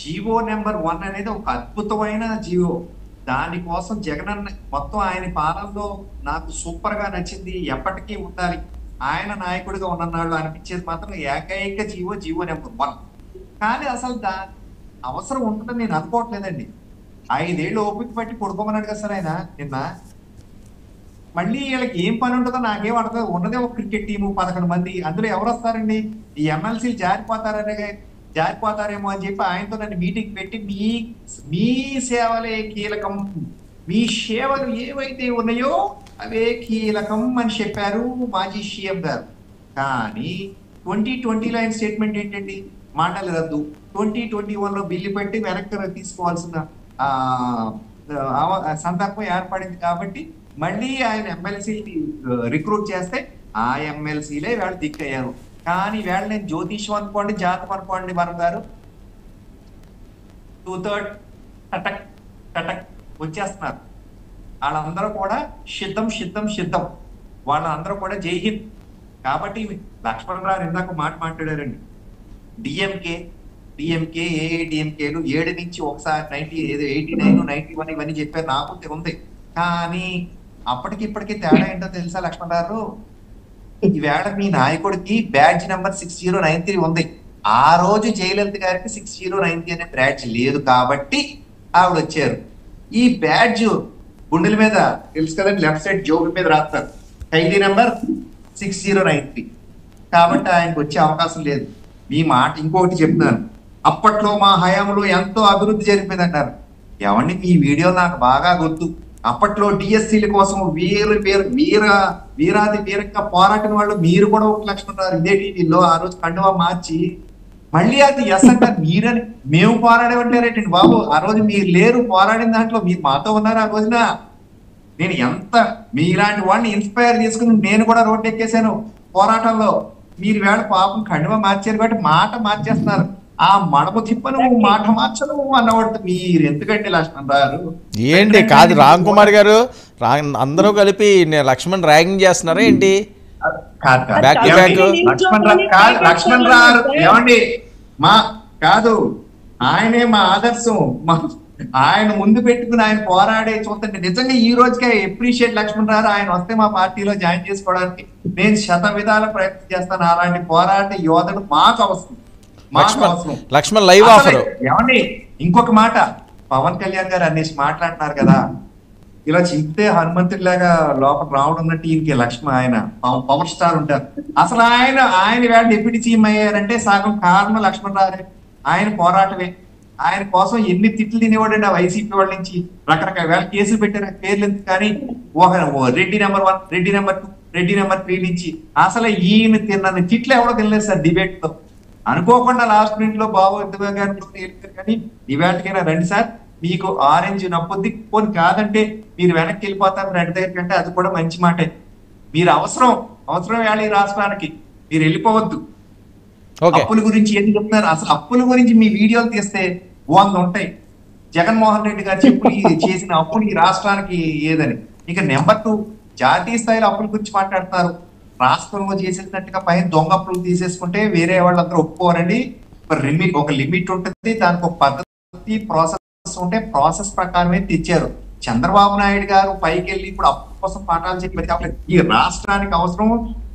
GO number 1 అనేది ఒక అద్భుతమైన జీవో. దానికోసం జగనన్న మొత్తం ఆయన పాలనలో నాకు సూపర్ గా నచ్చింది, ఎప్పటికీ ఉండాలి ఆయన నాయకుడిగా ఉన్ననాళ్ళు అనిపించేది మాత్రం ఏకైక జీవో నెంబర్ 1. కానీ అసలు అవసరం ఉంటుందని నేను అనుకోవట్లేదండి. 5 ఏళ్ళు ఓపిక పట్టి పడుకోమన్నాడు కదా సార్ ఆయన నిన్న. మళ్ళీ వీళ్ళకి ఏం పని ఉంటుందో నాకేం అర్థం. ఉన్నదే ఒక క్రికెట్ టీము 11 మంది, అందులో ఎవరు వస్తారండి? ఈ ఎమ్మెల్సీలు జారిపోతారేమో అని చెప్పి ఆయనతో నన్ను మీటింగ్ పెట్టి మీ సేవలే కీలకం, మీ సేవలు ఏవైతే ఉన్నాయో అవే కీలకం అని చెప్పారు మాజీ సీఎం గారు. కానీ 2020లో ఆయన స్టేట్మెంట్ ఏంటండి? మాటలు రద్దు. 2021లో బిల్లు పెట్టి వెనక్కి తీసుకోవాల్సిన సందర్భం ఏర్పడింది కాబట్టి మళ్ళీ ఆయన ఎమ్మెల్సీ రిక్రూట్ చేస్తే ఆ ఎమ్మెల్సీలే వాళ్ళు దిక్కయ్యారు. కానీ వేళ నేను జ్యోతిషం అనుకోండి, జాతకం అనుకోండి, వరం గారు 2/3 టటక్ టటక్ వచ్చేస్తున్నారు. వాళ్ళందరూ కూడా సిద్ధం. వాళ్ళందరూ కూడా జై హింద్. కాబట్టి లక్ష్మణరావు ఇందాక మాట్లాడారండి. డిఎంకే ఏఐడిఎంకేలు 7 నుంచి ఒకసారి 89 91 ఇవన్నీ చెప్పారు. నాకు ఉంది. కానీ అప్పటికిప్పటికీ తేడా ఏంటో తెలుసా లక్ష్మణరావు? ఈవేళ మీ నాయకుడికి బ్యాడ్జ్ నెంబర్ 6093 ఉంది. ఆ రోజు జయలలిత గారికి 6093 అనే బ్యాడ్జ్ లేదు కాబట్టి ఆవిడ వచ్చారు. ఈ బ్యాడ్జ్ గుండెల మీద తెలుసు కదండి, లెఫ్ట్ సైడ్ జోబు మీద రాస్తారు ఖైదీ నెంబర్ 6093. కాబట్టి ఆయనకు వచ్చే అవకాశం లేదు. మీ మాట ఇంకొకటి చెప్తున్నాను, అప్పట్లో మా హయాంలో ఎంతో అభివృద్ధి జరిపింది అంటారు. ఏమండి, మీ వీడియో నాకు బాగా గుర్తు. అప్పట్లో డిఎస్సీల కోసం వీరాది వీరంగా పోరాటిన వాళ్ళు మీరు కూడా ఒక లక్ష్మణరావు ఇదే టీవీలో ఆ రోజు కండువా మార్చి మళ్ళీ అది ఎస్ అంటారు. మీరని మేము పోరాడేమంటారేంటండి బాబు? ఆ రోజు మీరు లేరు, పోరాడిన దాంట్లో మీరు మాతో ఉన్నారు. ఆ రోజున నేను ఎంత మీలాంటి వాళ్ళని ఇన్స్పైర్ చేసుకుని నేను కూడా రోడ్డు ఎక్కేశాను పోరాటంలో. మీరు వేళ పాపం కండువా మార్చారు కాబట్టి మాట మార్చేస్తున్నారు. ఆ మడమ తిప్పను మాట మార్చను అన్నవాడు మీరు ఎందుకంటే లక్ష్మణరావు ఏంటి? కాదు రామ్ కుమార్ గారు, అందరూ కలిపి లక్ష్మణ్ ర్యాగింగ్ చేస్తున్నారా ఏంటి? లక్ష్మణరావు ఏమండి కాదు, ఆయనే మా ఆదర్శం. ఆయన ముందు పెట్టుకుని ఆయన పోరాడే చూస్తుంటే నిజంగా ఈ రోజుకే అప్రిషియేట్ లక్ష్మణరావు. ఆయన వస్తే మా పార్టీలో జాయిన్ చేసుకోవడానికి నేను విధాల ప్రయత్నం చేస్తాను. అలాంటి పోరాట యోధుడు మాకు అవసరం. Lakshman live offer. ఏమండి ఇంకొక మాట, పవన్ కళ్యాణ్ గారు అనేసి మాట్లాడుతున్నారు కదా, ఇలా చెప్తే హనుమంతుడిలాగా లోపల రావడం ఉన్నట్టు ఈయనకి ఆయన పవర్ స్టార్ ఉంటారు. అసలు ఆయన వేళ డిప్యూటీ సీఎం అయ్యారంటే సగం కారణం లక్ష్మణరావు. ఆయన పోరాటమే. ఆయన కోసం ఎన్ని తిట్లు తినేవాడండి ఆ వైసీపీ వాళ్ళ నుంచి. రకరకాల వేళ కేసులు పెట్టారు, పేర్లు ఎందుకు కానీ ఒక Reddy number 1, Reddy number 2, Reddy number 3 నుంచి అసలు ఈయన తిన్న తిట్లు ఎవడో తినలేదు సార్ డిబేట్ లో. అనుకోకుండా లాస్ట్ మినిట్ లో బాబు కానీ ఇవాళకైనా రండి సార్, మీకు ఆరెంజ్ నప్పొద్ది పోని కాదంటే మీరు వెనక్కి వెళ్ళిపోతారు రెడ్ దగ్గర కంటే అది కూడా మంచి మాటే. మీరు అవసరం వేళ ఈ రాష్ట్రానికి మీరు వెళ్ళిపోవద్దు. అప్పుల గురించి ఏం చెప్తున్నారు? అసలు అప్పుల గురించి మీ వీడియోలు తీస్తే 100 ఉంటాయి. జగన్మోహన్ రెడ్డి గారు చేసిన అప్పులు ఈ రాష్ట్రానికి ఏదని. ఇక నెంబర్ 2 జాతీయ స్థాయిలో అప్పుల గురించి మాట్లాడుతున్నారు. రాష్ట్రంలో చేసేటట్టుగా పైన దొంగ అప్పులు తీసేసుకుంటే వేరే వాళ్ళందరూ ఒప్పుకోరండి. ఒక లిమిట్ ఉంటుంది, దానికి ఒక పద్ధతి ప్రాసెస్ ఉంటే ప్రాసెస్ ప్రకారమే తెచ్చారు. చంద్రబాబు నాయుడు గారు పైకి వెళ్ళి ఇప్పుడు అప్పు కోసం పాఠాలు చెప్పి ఈ రాష్ట్రానికి అవసరం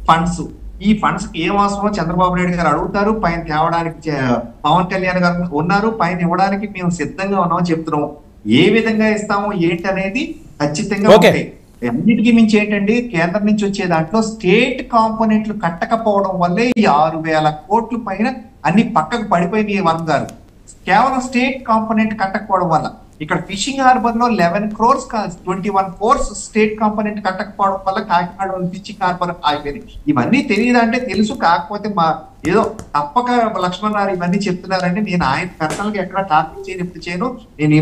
ఫండ్స్. ఈ ఫండ్స్ కి ఏం అవసరమో చంద్రబాబు నాయుడు గారు అడుగుతారు, పైన తేవడానికి పవన్ కళ్యాణ్ గారు ఉన్నారు, పైన ఇవ్వడానికి మేము సిద్ధంగా ఉన్నామని చెప్తున్నాము. ఏ విధంగా ఇస్తాము ఏంటి అనేది ఖచ్చితంగా ఉంటాయి. అన్నిటికీ మించి ఏంటండి, కేంద్రం నుంచి వచ్చే దాంట్లో స్టేట్ కాంపోనెంట్లు కట్టకపోవడం వల్లే ఈ 6,000 కోట్ల పైన అన్ని పక్కకు పడిపోయినాయి వన్ గారు. కేవలం స్టేట్ కాంపోనెంట్ కట్టకపోవడం వల్ల. ఇక్కడ ఫిషింగ్ హార్బర్ లో 11 crores 21 crores స్టేట్ కాంపోనెంట్ కట్టకపోవడం వల్ల కాకినాడ ఫిషింగ్ హార్బర్ ఆగిపోయింది. ఇవన్నీ తెలియదంటే తెలుసు, కాకపోతే మా ఏదో తప్పక లక్ష్మణరావు ఇవన్నీ చెప్తున్నారంటే నేను ఆయన పర్సనల్ గా ఎక్కడ టార్గెట్ చేయను. నేను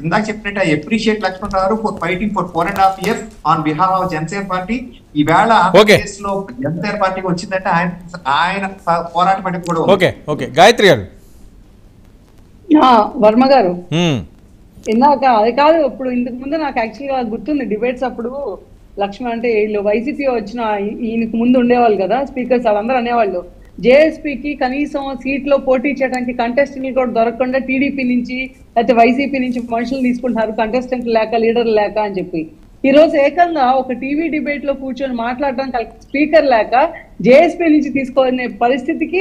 ఇందాక చెప్పినట్టు I appreciate Lakshmanarao for fighting for 4.5 years on behalf of Janasena party. ఈవేళ ఆంధ్రప్రదేశ్ లో జనసేన పార్టీకి వచ్చిందంటే ఆయన పోరాట పడి కూడా. గాయత్రి గారు, వర్మ గారు ఇందాక అది కాదు, ఇప్పుడు ఇంతకు ముందు నాకు యాక్చువల్గా గుర్తుంది డిబేట్స్ అప్పుడు లక్ష్మణ్ అంటే వీళ్ళు వైసీపీ వచ్చిన ఈయనకు ముందు ఉండేవాళ్ళు కదా స్పీకర్స్, వాళ్ళందరూ అనేవాళ్ళు జేఎస్పీకి కనీసం సీట్లో పోటీ చేయడానికి కంటెస్టెంట్లు కూడా దొరకకుండా టీడీపీ నుంచి లేకపోతే వైసీపీ నుంచి మనుషులు తీసుకుంటున్నారు కంటెస్టెంట్ లేక లీడర్ లేక అని చెప్పి. ఈ రోజు ఏకంగా ఒక టీవీ డిబేట్ లో కూర్చొని మాట్లాడడానికి స్పీకర్ లేక జేఎస్పీ నుంచి తీసుకోనే పరిస్థితికి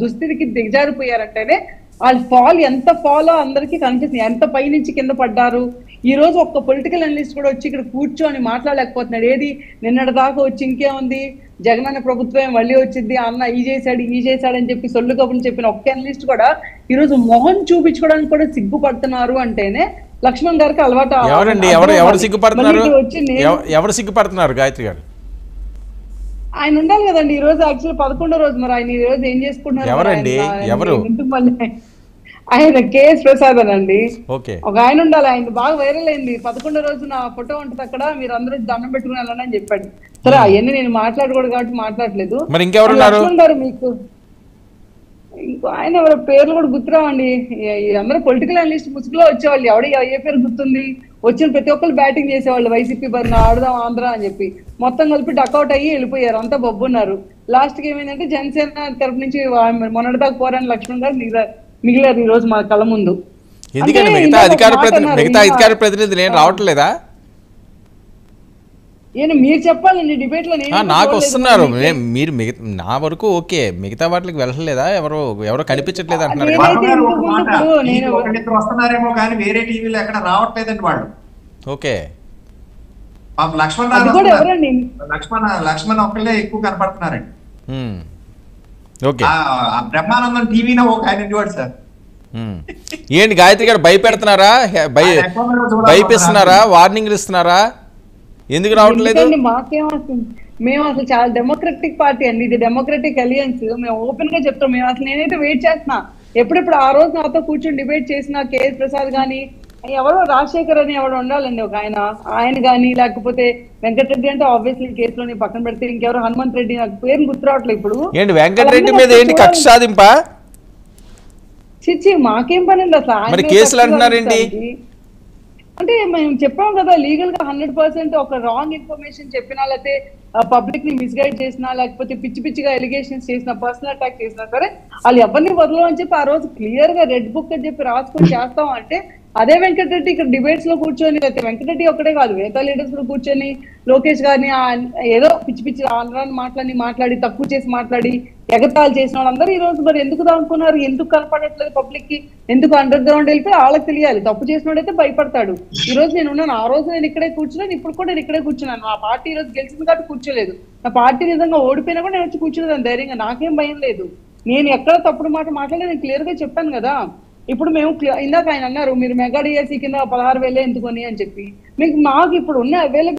దుస్థితికి దిగజారిపోయారంటేనే వాళ్ళ ఫాల్ ఎంత ఫాలో అందరికీ కనిపిస్తుంది, ఎంత పై నుంచి కింద పడ్డారు. ఈ రోజు ఒక్క పొలిటికల్ అనలిస్ట్ కూడా వచ్చి ఇక్కడ కూర్చొని మాట్లాడలేకపోతున్నాడు. ఏది నిన్నటి దాకా వచ్చి ఇంకేముంది జగనన్న ప్రభుత్వం మళ్ళీ వచ్చింది, అన్న ఈ చేశాడు అని చెప్పి సొల్లు కబుర్లు చెప్పిన ఒక్క అనలిస్ట్ కూడా ఈ రోజు మొహం చూపించుకోవడానికి కూడా సిగ్గుపడుతున్నారు అంటేనే లక్ష్మణ్ గారికి అలవాటు. ఎవరండి ఎవరు సిగ్గుపడుతున్నారు? ఎవరు సిగ్గుపడుతున్నారు గాయత్రి గారు? ఆయన ఉండాలి కదండి. ఈ రోజు యాక్చువల్లీ 11వ రోజు, మరి ఆయన ఈ రోజు ఏం చేసుకుంటున్నారు? ఎవరండి? ఎవరు? ఆయన కేఎస్ ప్రసాద్ అనండి. ఓకే, ఒక ఆయన ఉండాలి. ఆయన బాగా వైరల్ అయింది. 11వ రోజు నా ఫోటో ఉంటుంది అక్కడ, మీరు అందరూ దండం పెట్టుకుని వెళ్ళండి అని చెప్పాడు. సరే అవన్నీ నేను మాట్లాడకూడదు కాబట్టి మాట్లాడలేదు. మరి ఇంకెవరు గారు మీకు ఇంకో ఆయన ఎవరి పేర్లు కూడా గుర్తురావండి. అందరూ పొలిటికల్ అనలిస్ట్ ముసుగులో వచ్చేవాళ్ళు. ఏ పేరు గుర్తుంది? వచ్చిన ప్రతి ఒక్కరు బ్యాటింగ్ చేసేవాళ్ళు. వైసీపీ బరిన ఆడదాం ఆంధ్ర అని చెప్పి మొత్తం కలిపి డకౌట్ అయ్యి వెళ్ళిపోయారు. అంతా బొబ్బున్నారు. లాస్ట్ కి ఏమైందంటే జనసేన తరపు నుంచి మొన్నటిదాకా పోరాని లక్ష్మణ్ గారు మిగిలారు ఈ రోజు మా కళ్ళ ముందు. ఎందుకంటే మిగతా అధికార ప్రతినిధులు ఏం రావట్లేదా? మీరు చెప్పాలండి డిబేట్ లో. నాకు వస్తున్నారు మీరు నా వరకు ఓకే, మిగతా వాటికి వెళ్ళలేదా? ఎవరో కనిపించట్లేదు అంటున్నారు. వస్తున్నారేమో కానీ వేరే టీవీలో ఎక్కడ రావట్లేదండి వాళ్ళు. ఓకే, లక్ష్మణ్ ఒక్కళ్ళే ఎక్కువ కనపడుతున్నారండి. ఓకే, బ్రహ్మానందం టీవీలో ఒక ఆయన ఉండేవాడు సార్. ఏంటి గాయత్రి గారు భయపెడుతున్నారా? భయపిస్తున్నారా? వార్నింగ్లు ఇస్తున్నారా? ఎందుకు రావట్లేదు? మాకేమవుతుంది? మేము అసలు చాలా డెమోక్రటిక్ పార్టీ అండి, ఇది డెమోక్రటిక్ అలియన్స్. మేము ఓపెన్ గా చెప్తాం. మేము అసలు నేనైతే వెయిట్ చేస్తున్నా ఎప్పుడెప్పుడు ఆ రోజు నాతో కూర్చొని డిబేట్ చేసిన కేఎస్ ప్రసాద్ గానీ, ఎవరో రాజశేఖర్ అని ఎవరు ఉండాలండి ఒక ఆయన కానీ, లేకపోతే వెంకటరెడ్డి అంటే ఆబ్వియస్లీ కేసులోని పక్కన పెడితే ఇంకెవరు హనుమంత్ రెడ్డి, నాకు పేరు గుర్తు రావట్లేదు ఇప్పుడు. ఏంటి వెంకటరెడ్డి మీద ఏంటి కక్ష సాధింపా? చిచ్చి మాకేం పని అండి అసలు. మరి కేసులు అంటున్నారేంటి? అంటే మేము చెప్పాం కదా, లీగల్ గా 100% ఒక రాంగ్ ఇన్ఫర్మేషన్ చెప్పినా, లేకపోతే పబ్లిక్ ని మిస్గైడ్ చేసినా, లేకపోతే పిచ్చిగా ఎలిగేషన్స్ చేసినా, పర్సనల్ అటాక్ చేసినా సరే వాళ్ళు ఎవరిని వదలం అని చెప్పి ఆ రోజు క్లియర్ గా రెడ్ బుక్ అని చెప్పి రాసుకొని చేస్తాం. అంటే అదే వెంకటరెడ్డి ఇక్కడ డిబేట్స్ లో కూర్చొని, లేకపోతే వెంకటరెడ్డి ఒక్కడే కాదు మిగతా లీడర్స్ లో కూర్చొని లోకేష్ గారిని ఏదో పిచ్చి ఆంధ్రాన్ని మాట్లాడి తక్కువ చేసి మాట్లాడి ఎగతాళి చేసిన వాళ్ళందరూ ఈ రోజు మరి ఎందుకు దాక్కున్నారు? ఎందుకు కనపడట్లేదు పబ్లిక్ కి? ఎందుకు అండర్ గ్రౌండ్ వెళ్ళిపోయి వాళ్ళకి తెలియాలి. తప్పు చేసినోడైతే భయపడతాడు. ఈ రోజు నేను ఉన్నాను, ఆ రోజు నేను ఇక్కడే కూర్చున్నాను, ఇప్పుడు కూడా నేను ఇక్కడే కూర్చున్నాను. నా పార్టీ ఈ రోజు గెలిచింది కాబట్టి కూర్చోలేదు. నా పార్టీ నిజంగా ఓడిపోయినా కూడా నేను వచ్చి కూర్చున్నాను ధైర్యంగా, నాకేం భయం లేదు. నేను ఎక్కడ తప్పుడు మాట మాట్లాడి నేను క్లియర్ గా చెప్పాను కదా. ఇప్పుడు మేము ఇందాక ఆయన అన్నారు మీరు మెగా డిఎస్సీ కింద 16,000 ఎందుకొని అని చెప్పి. మాకు ఇప్పుడు ఉన్న అవైలబుల్